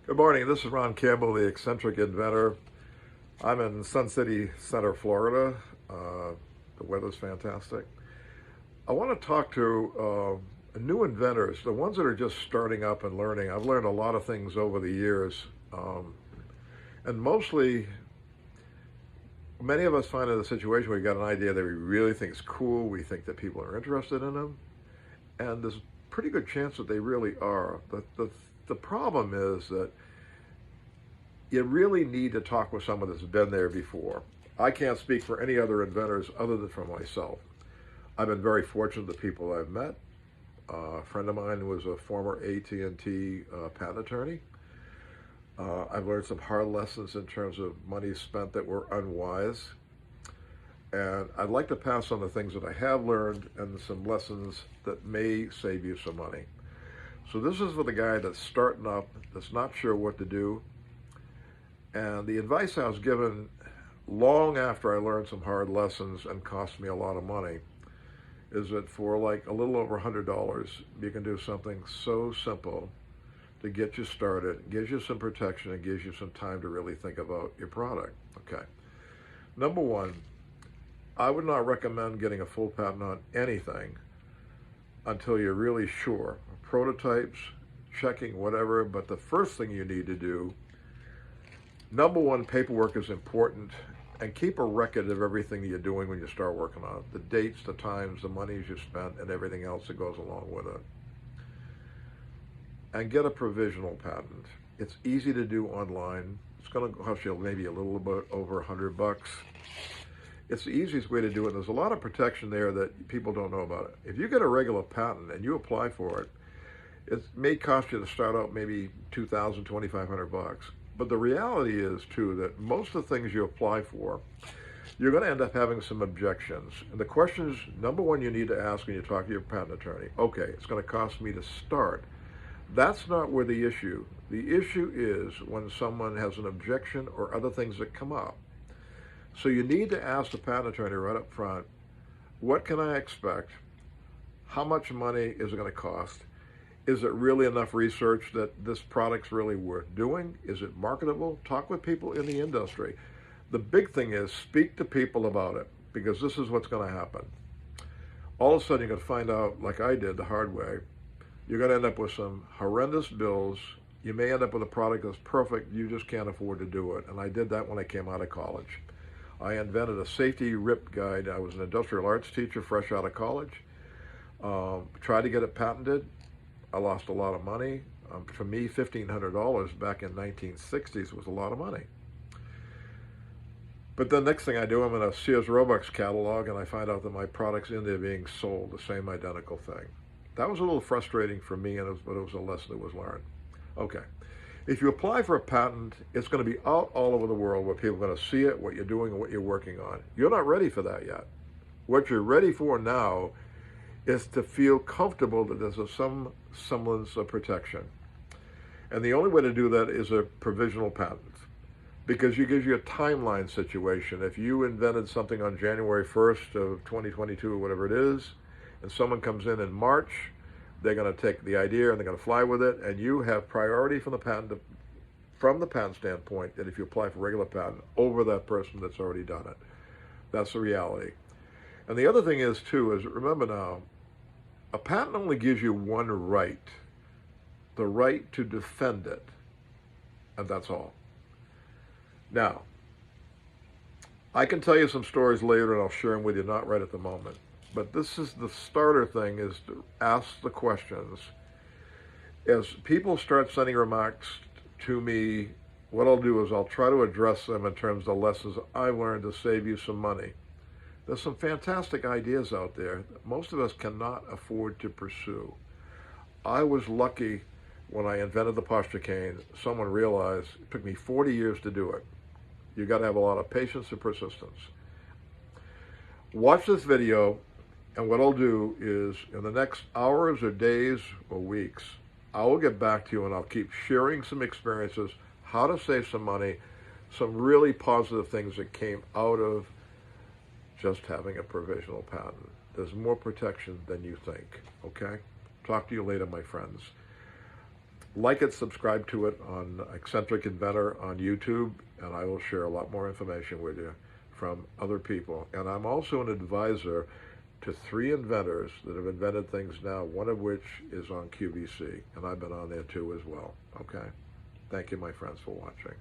Good morning. This is Ron Campbell, the eccentric inventor. I'm in Sun City Center, Florida. The weather's fantastic. I want to talk to new inventors, the ones that are just starting up and learning. I've learned a lot of things over the years, and mostly, many of us find in a situation where we got an idea that we really think is cool. We think that people are interested in them, and there's a pretty good chance that they really are. The problem is that you really need to talk with someone that's been there before. I can't speak for any other inventors other than for myself. I've been very fortunate, the people I've met. A friend of mine was a former AT&T patent attorney. I've learned some hard lessons in terms of money spent that were unwise. And I'd like to pass on the things that I have learned and some lessons that may save you some money. So this is for the guy that's starting up, that's not sure what to do. And the advice I was given long after I learned some hard lessons and cost me a lot of money is that for like a little over $100, you can do something so simple to get you started, gives you some protection, and gives you some time to really think about your product. Okay. Number one, I would not recommend getting a full patent on anything until you're really sure. Prototypes, checking, whatever, but the first thing you need to do, number one, paperwork is important, and keep a record of everything you're doing when you start working on it. The dates, the times, the monies you spent, and everything else that goes along with it. And get a provisional patent. It's easy to do online. It's going to cost you maybe a little bit over $100. It's the easiest way to do it. There's a lot of protection there that people don't know about it. If you get a regular patent and you apply for it, it may cost you to start out maybe $2,000, $2,500. But the reality is, too, that most of the things you apply for, you're going to end up having some objections. And the questions, number one, you need to ask when you talk to your patent attorney, okay, it's going to cost me to start. That's not where the issue. The issue is when someone has an objection or other things that come up. So you need to ask the patent attorney right up front, what can I expect? How much money is it going to cost? Is it really enough research that this product's really worth doing? Is it marketable? Talk with people in the industry. The big thing is speak to people about it, because this is what's going to happen. All of a sudden you're going to find out, like I did the hard way, you're going to end up with some horrendous bills. You may end up with a product that's perfect, you just can't afford to do it. And I did that when I came out of college. I invented a safety RIP guide. I was an industrial arts teacher fresh out of college. Tried to get it patented. I lost a lot of money. For me, $1,500 back in 1960s was a lot of money. But the next thing I do, I'm in a Sears Roebuck's catalog, and I find out that my product's in there being sold, the same identical thing. That was a little frustrating for me, but it was a lesson that was learned. Okay. If you apply for a patent, it's going to be out all over the world where people are going to see it, what you're doing, and what you're working on. You're not ready for that yet. What you're ready for now is to feel comfortable that there's some semblance of protection. And the only way to do that is a provisional patent, because it gives you a timeline situation. If you invented something on January 1st of 2022 or whatever it is, and someone comes in March, they're going to take the idea and they're going to fly with it, and you have priority from the patent standpoint that if you apply for regular patent over that person that's already done it. That's the reality. And the other thing is, too, is remember now, a patent only gives you one right, the right to defend it, and that's all. Now, I can tell you some stories later, and I'll share them with you, not right at the moment. But this is the starter thing, is to ask the questions. As people start sending remarks to me, what I'll do is I'll try to address them in terms of the lessons I learned to save you some money. There's some fantastic ideas out there that most of us cannot afford to pursue. I was lucky when I invented the posture cane. Someone realized it took me 40 years to do it. You got to have a lot of patience and persistence. Watch this video. And what I'll do is, in the next hours or days or weeks, I will get back to you and I'll keep sharing some experiences, how to save some money, some really positive things that came out of just having a provisional patent. There's more protection than you think, okay? Talk to you later, my friends. Like it, subscribe to it on Eccentric Inventor on YouTube, and I will share a lot more information with you from other people. And I'm also an advisor to 3 inventors that have invented things now, one of which is on QVC, and I've been on there too as well. Okay? Thank you, my friends, for watching.